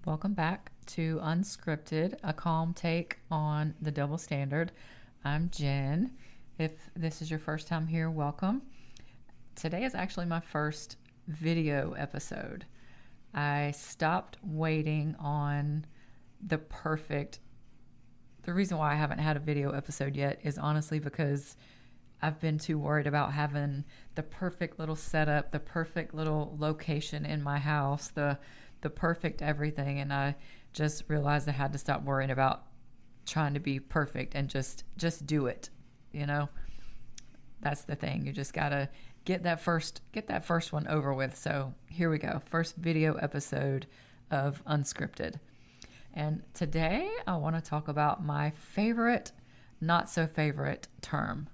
Welcome back to Unscripted, a calm take on the double standard. I'm Jen. If this is your first time here, welcome. Today is actually my first video episode. I stopped waiting on the perfect. The reason why I haven't had a video episode yet is honestly because I've been too worried about having the perfect little setup, the perfect little location in my house, the perfect everything, and I just realized I had to stop worrying about trying to be perfect and just do it. You know, that's the thing. You just gotta get that first one over with. So here we go. First video episode of Unscripted. And today I want to talk about my favorite, not so favorite term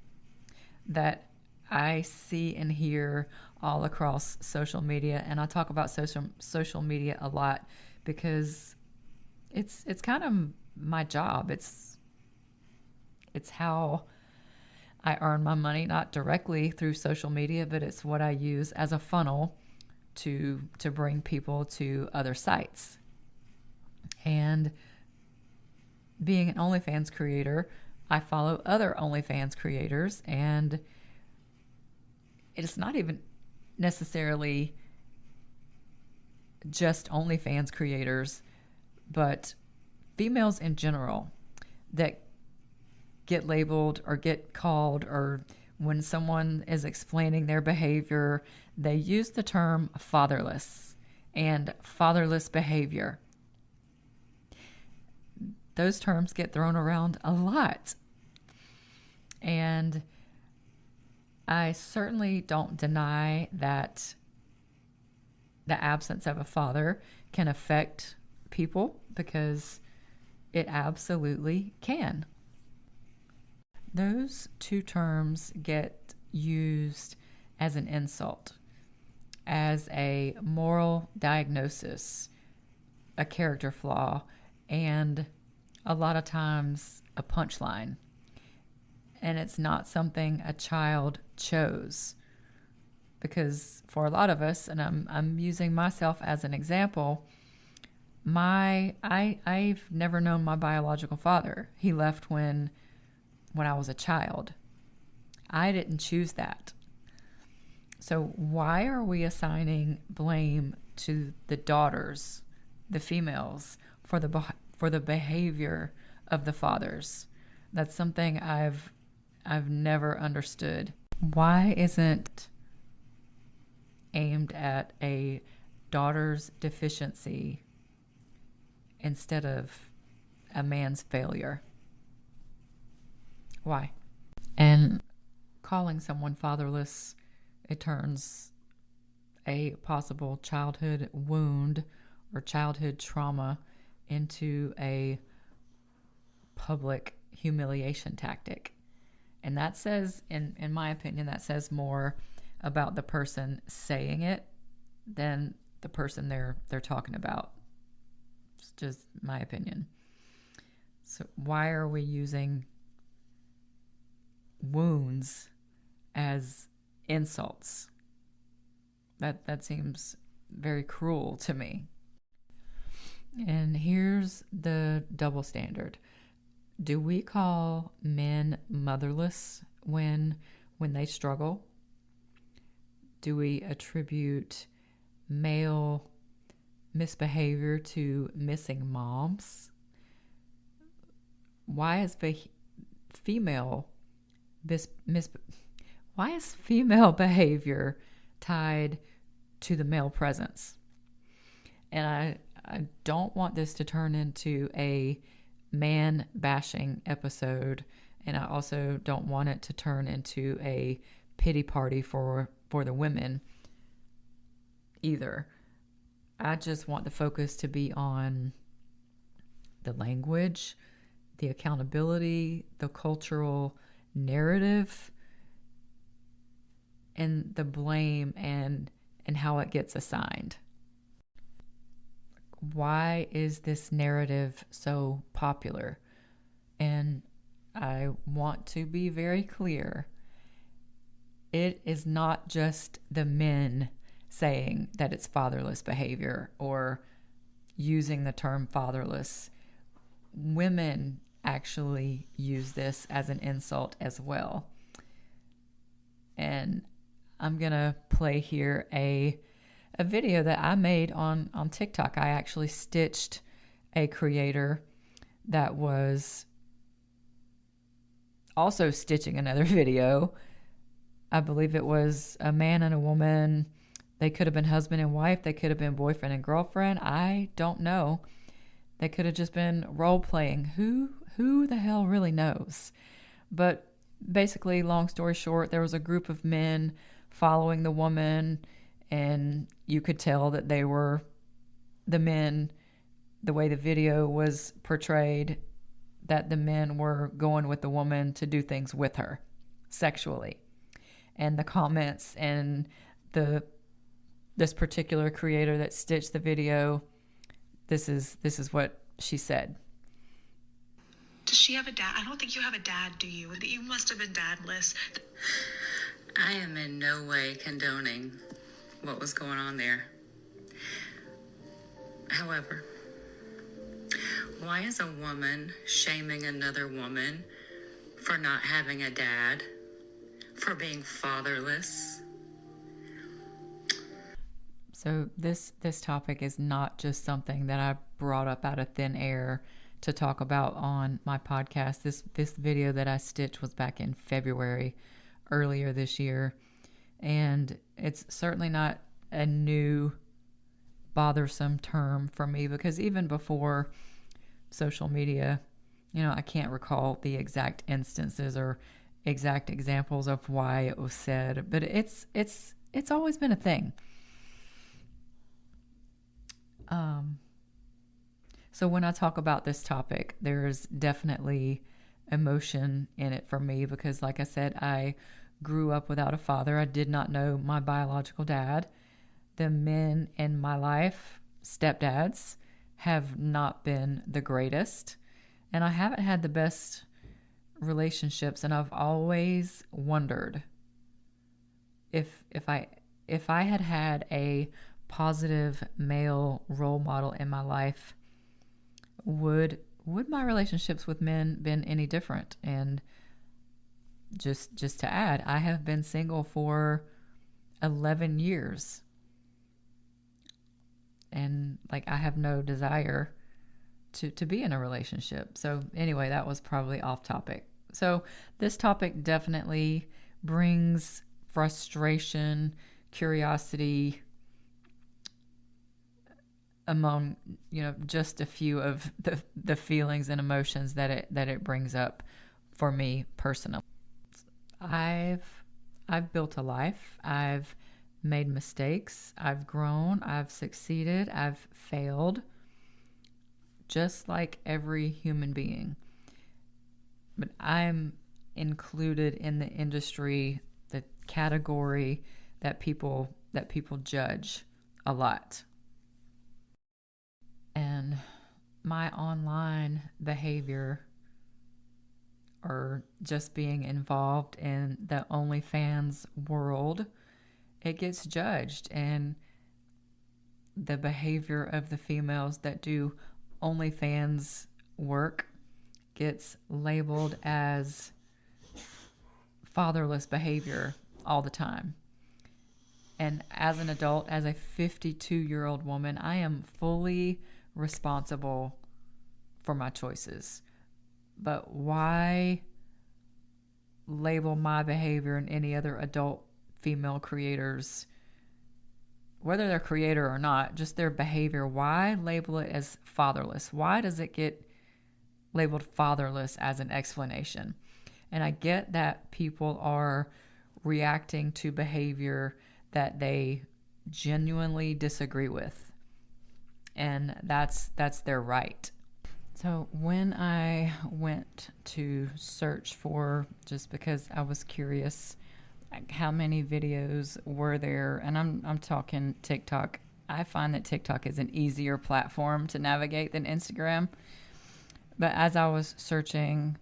that I see and hear all across social media. And I talk about social media a lot because it's kind of my job. It's how I earn my money, not directly through social media, but it's what I use as a funnel to bring people to other sites. And being an OnlyFans creator, I follow other OnlyFans creators, and it's not even necessarily just OnlyFans creators, but females in general that get labeled or get called, or when someone is explaining their behavior, they use the term fatherless and fatherless behavior. Those terms get thrown around a lot. And I certainly don't deny that the absence of a father can affect people, because it absolutely can. Those two terms get used as an insult, as a moral diagnosis, a character flaw, and a lot of times a punchline. And it's not something a child chose. Because for a lot of us, and I'm using myself as an example, I've never known my biological father. He left when I was a child. I didn't choose that. So why are we assigning blame to the daughters, the females, for the behavior of the fathers? That's something I've never understood. Why isn't aimed at a daughter's deficiency instead of a man's failure? Why? And calling someone fatherless, it turns a possible childhood wound or childhood trauma into a public humiliation tactic. And that says, in my opinion, that says more about the person saying it than the person they're talking about. It's just my opinion. So why are we using wounds as insults? That seems very cruel to me. And here's the double standard. Do we call men motherless when they struggle? Do we attribute male misbehavior to missing moms? Why is female behavior tied to the male presence? And I don't want this to turn into a man bashing episode, and I also don't want it to turn into a pity party for the women either. I just want the focus to be on the language, the accountability, the cultural narrative, and the blame and how it gets assigned. Why is this narrative so popular? And I want to be very clear. It is not just the men saying that it's fatherless behavior or using the term fatherless. Women actually use this as an insult as well. And I'm going to play here a video that I made on TikTok. I actually stitched a creator that was also stitching another video. I believe it was a man and a woman. They could have been husband and wife. They could have been boyfriend and girlfriend. I don't know. They could have just been role playing. Who the hell really knows? But basically, long story short, there was a group of men following the woman, and you could tell that they were the men, the way the video was portrayed, that the men were going with the woman to do things with her sexually. And the comments and this particular creator that stitched the video, this is what she said. Does she have a dad? I don't think you have a dad, do you? You must have been dadless. I am in no way condoning what was going on there. However, why is a woman shaming another woman for not having a dad, for being fatherless? So this topic is not just something that I brought up out of thin air to talk about on my podcast. This video that I stitched was back in February, earlier this year, and it's certainly not a new bothersome term for me, because even before social media, I can't recall the exact instances or exact examples of why it was said, but it's always been a thing. So when I talk about this topic, there's definitely emotion in it for me, because like I said, I grew up without a father. I did not know my biological dad. The men in my life, stepdads, have not been the greatest, and I haven't had the best relationships, and I've always wondered if I had a positive male role model in my life, would my relationships with men been any different? And just to add, I have been single for 11 years, and I have no desire to be in a relationship. So anyway, that was probably off topic. So this topic definitely brings frustration, curiosity among just a few of the feelings and emotions that it brings up for me personally. I've built a life. I've made mistakes. I've grown. I've succeeded. I've failed, just like every human being. But I'm included in the industry, the category that people judge a lot. And my online behavior, or just being involved in the OnlyFans world, it gets judged. And the behavior of the females that do OnlyFans work gets labeled as fatherless behavior all the time. And as an adult, as a 52-year-old woman, I am fully responsible for my choices. But why label my behavior and any other adult female creators, whether they're creator or not, just their behavior, why label it as fatherless? Why does it get labeled fatherless as an explanation? And I get that people are reacting to behavior that they genuinely disagree with, and that's their right. So when I went to search for, just because I was curious, how many videos were there, and I'm talking TikTok. I find that TikTok is an easier platform to navigate than Instagram. But as I was searching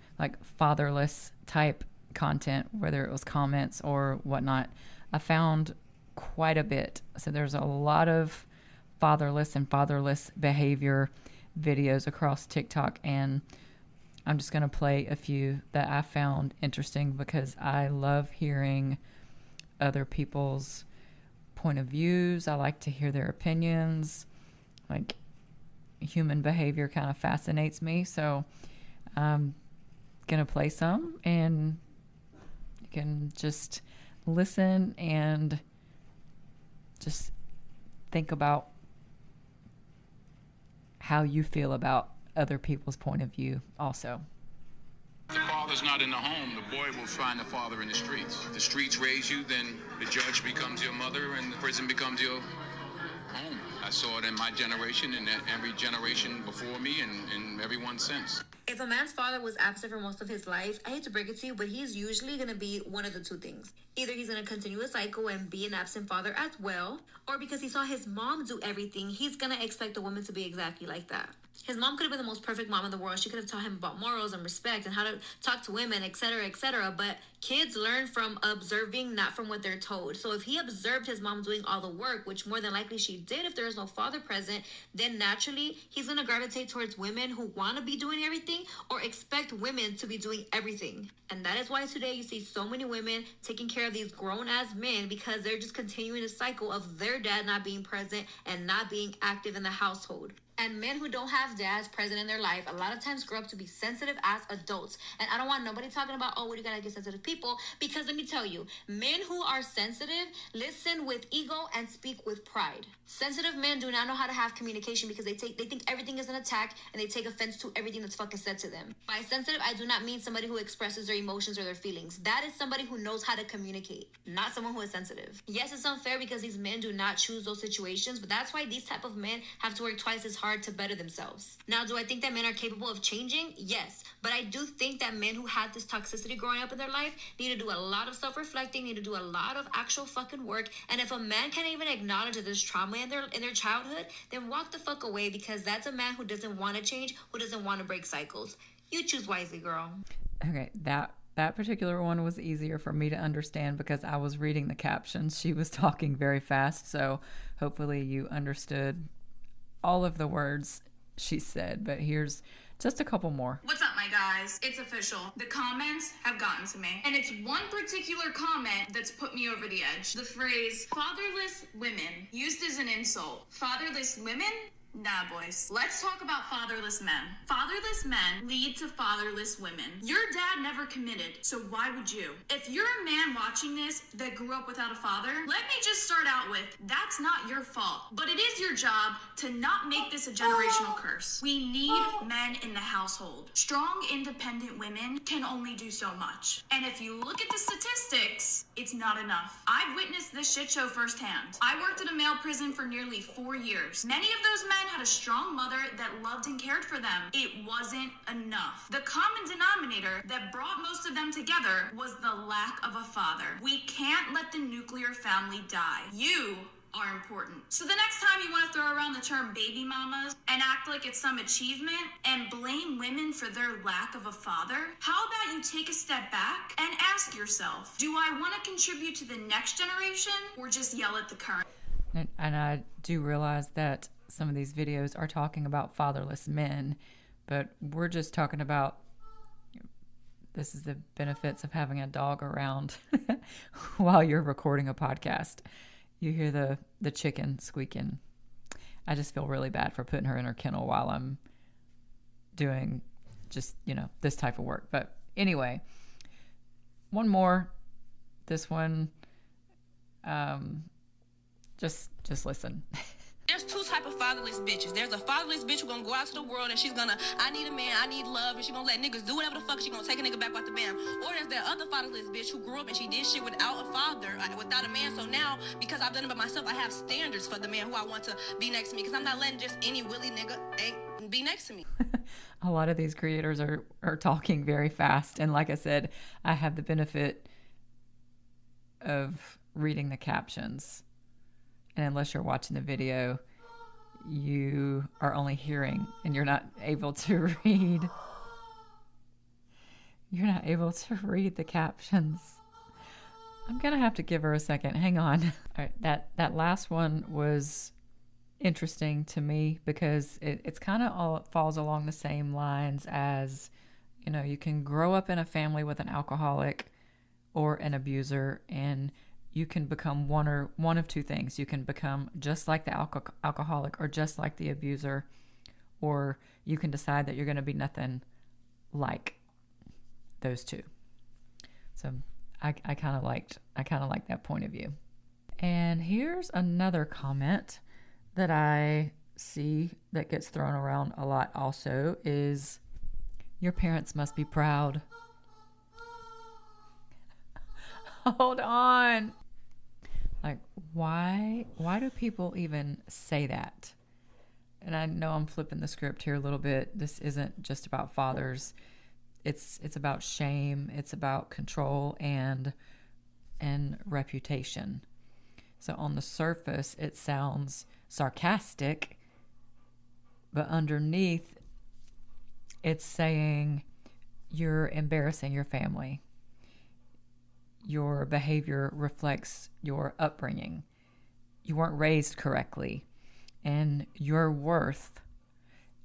fatherless type content, whether it was comments or whatnot, I found quite a bit. So there's a lot of fatherless and fatherless behavior videos across TikTok, and I'm just going to play a few that I found interesting because I love hearing other people's point of views. I like to hear their opinions. Like, human behavior kind of fascinates me. So I'm going to play some, and you can just listen and just think about how you feel about other people's point of view also. If the father's not in the home, the boy will find the father in the streets. If the streets raise you, then the judge becomes your mother and the prison becomes your home. I saw it in my generation and every generation before me and everyone since. If a man's father was absent for most of his life, I hate to break it to you, but he's usually going to be one of the two things. Either he's going to continue a cycle and be an absent father as well, or because he saw his mom do everything, he's going to expect a woman to be exactly like that. His mom could have been the most perfect mom in the world. She could have taught him about morals and respect and how to talk to women, etc., etc. But kids learn from observing, not from what they're told. So if he observed his mom doing all the work, which more than likely she did if there is no father present, then naturally he's going to gravitate towards women who want to be doing everything or expect women to be doing everything. And that is why today you see so many women taking care of these grown-ass men, because they're just continuing a cycle of their dad not being present and not being active in the household. And men who don't have dads present in their life a lot of times grow up to be sensitive as adults. And I don't want nobody talking about, oh, what do you gotta get sensitive people? Because let me tell you, men who are sensitive listen with ego and speak with pride. Sensitive men do not know how to have communication because they think everything is an attack and they take offense to everything that's fucking said to them. By sensitive, I do not mean somebody who expresses their emotions or their feelings. That is somebody who knows how to communicate, not someone who is sensitive. Yes, it's unfair because these men do not choose those situations, but that's why these type of men have to work twice as hard to better themselves. Now, do I think that men are capable of changing? Yes, but I do think that men who had this toxicity growing up in their life need to do a lot of self-reflecting, need to do a lot of actual fucking work. And if a man can't even acknowledge that there's trauma in their childhood, then walk the fuck away, because that's a man who doesn't want to change, who doesn't want to break cycles. You choose wisely, girl. Okay, that particular one was easier for me to understand because I was reading the captions. She was talking very fast, so hopefully you understood all of the words she said, but here's just a couple more. What's up, my guys? It's official. The comments have gotten to me. And it's one particular comment that's put me over the edge. The phrase, fatherless women, used as an insult. Fatherless women? Nah, boys. Let's talk about fatherless men. Fatherless men lead to fatherless women. Your dad never committed, so why would you? If you're a man watching this that grew up without a father, let me just start out with, that's not your fault. But it is your job to not make this a generational curse. We need men in the household. Strong, independent women can only do so much. And if you look at the statistics, it's not enough. I've witnessed this shit show firsthand. I worked at a male prison for nearly 4 years. Many of those men had a strong mother that loved and cared for them. It wasn't enough. The common denominator that brought most of them together was the lack of a father. We can't let the nuclear family die. You are important. So the next time you want to throw around the term baby mamas and act like it's some achievement and blame women for their lack of a father, how about you take a step back and ask yourself, do I want to contribute to the next generation or just yell at the current? And I do realize that some of these videos are talking about fatherless men, but we're just talking about, this is the benefits of having a dog around while you're recording a podcast. You hear the chicken squeaking. I just feel really bad for putting her in her kennel while I'm doing just, this type of work. But anyway, one more. This one, just listen. There's two type of fatherless bitches. There's a fatherless bitch who gonna go out to the world and she's gonna, I need a man, I need love, and she gonna let niggas do whatever the fuck, she gonna take a nigga back out the bam. Or there's that other fatherless bitch who grew up and she did shit without a father, without a man. So now, because I've done it by myself, I have standards for the man who I want to be next to me, because I'm not letting just any willy nigga be next to me. A lot of these creators are talking very fast. And like I said, I have the benefit of reading the captions. And unless you're watching the video, you are only hearing and you're not able to read. You're not able to read the captions. I'm going to have to give her a second. Hang on. All right, that last one was interesting to me because it's kind of all falls along the same lines as, you can grow up in a family with an alcoholic or an abuser, and you can become one of two things. You can become just like the alcoholic or just like the abuser, or you can decide that you're going to be nothing like those two. So I kind of liked that point of view. And here's another comment that I see that gets thrown around a lot also is, your parents must be proud. Hold on. Like, why do people even say that? And I know I'm flipping the script here a little bit. This isn't just about fathers. It's about shame. It's about control and reputation. So on the surface, it sounds sarcastic, but underneath, it's saying you're embarrassing your family. Your behavior reflects your upbringing. You weren't raised correctly, and your worth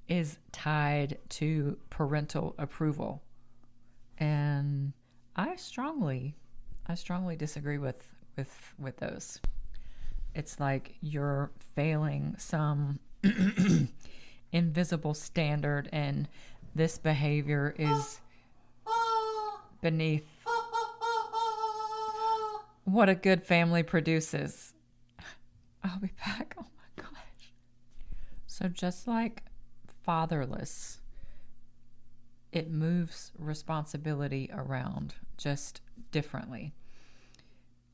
is tied to parental approval. And I strongly disagree with those. It's like you're failing some invisible standard, and this behavior is beneath what a good family produces. I'll be back. Oh my gosh. So just like fatherless, it moves responsibility around just differently.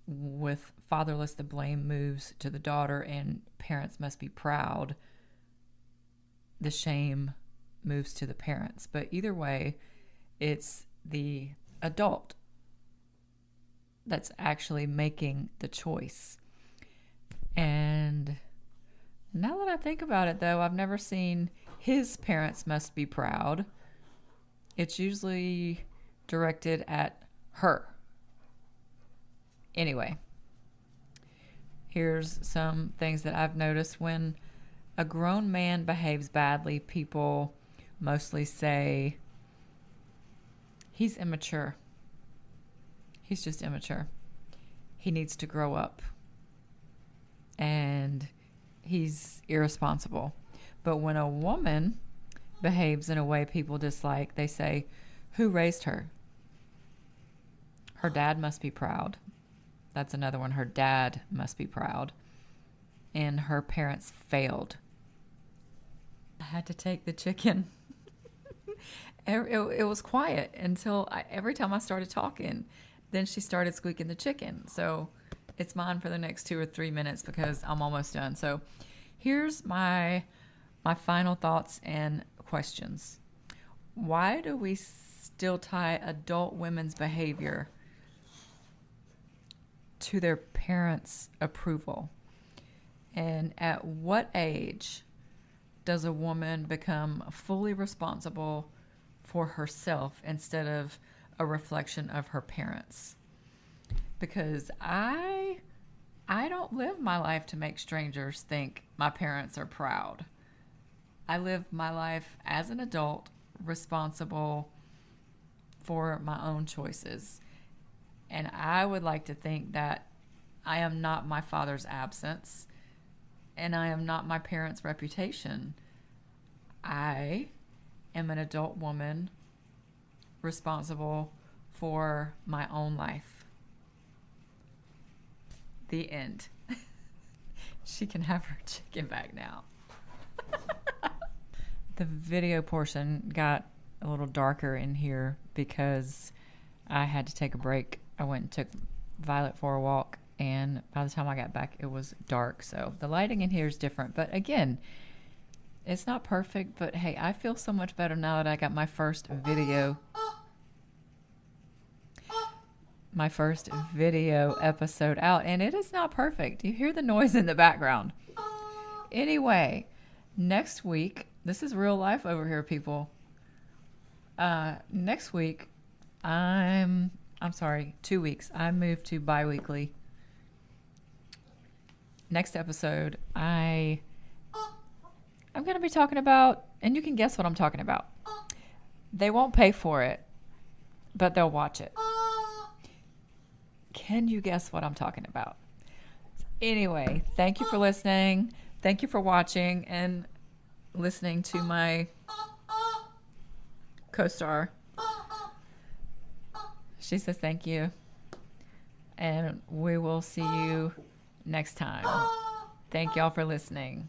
With fatherless, the blame moves to the daughter and parents must be proud. The shame moves to the parents. But either way, it's the adult that's actually making the choice. And now that I think about it, though, I've never seen his parents must be proud. It's usually directed at her. Anyway, here's some things that I've noticed. When a grown man behaves badly, people mostly say he's immature. He's just immature. He needs to grow up. And he's irresponsible. But when a woman behaves in a way people dislike, they say, who raised her? Her dad must be proud. That's another one. Her dad must be proud. And her parents failed. I had to take the chicken. It was quiet until every time I started talking, then she started squeaking the chicken. So it's mine for the next 2 or 3 minutes because I'm almost done. So here's my final thoughts and questions. Why do we still tie adult women's behavior to their parents' approval? And at what age does a woman become fully responsible for herself instead of a reflection of her parents? Because I don't live my life to make strangers think my parents are proud. I live my life as an adult, responsible for my own choices. And I would like to think that I am not my father's absence, and I am not my parents' reputation. I am an adult woman responsible for my own life. The end. She can have her chicken back now. The video portion got a little darker in here because I had to take a break. I went and took Violet for a walk, and by the time I got back, it was dark. So the lighting in here is different. But again, it's not perfect, but hey, I feel so much better now that I got my first video episode out, and it is not perfect. You hear the noise in the background. Anyway, next week, this is real life over here, people. Next week, 2 weeks. I moved to bi-weekly. Next episode, I I'm going to be talking about, and you can guess what I'm talking about. They won't pay for it, but they'll watch it. Can you guess what I'm talking about? Anyway, thank you for listening. Thank you for watching and listening to my co-star. She says thank you. And we will see you next time. Thank y'all for listening.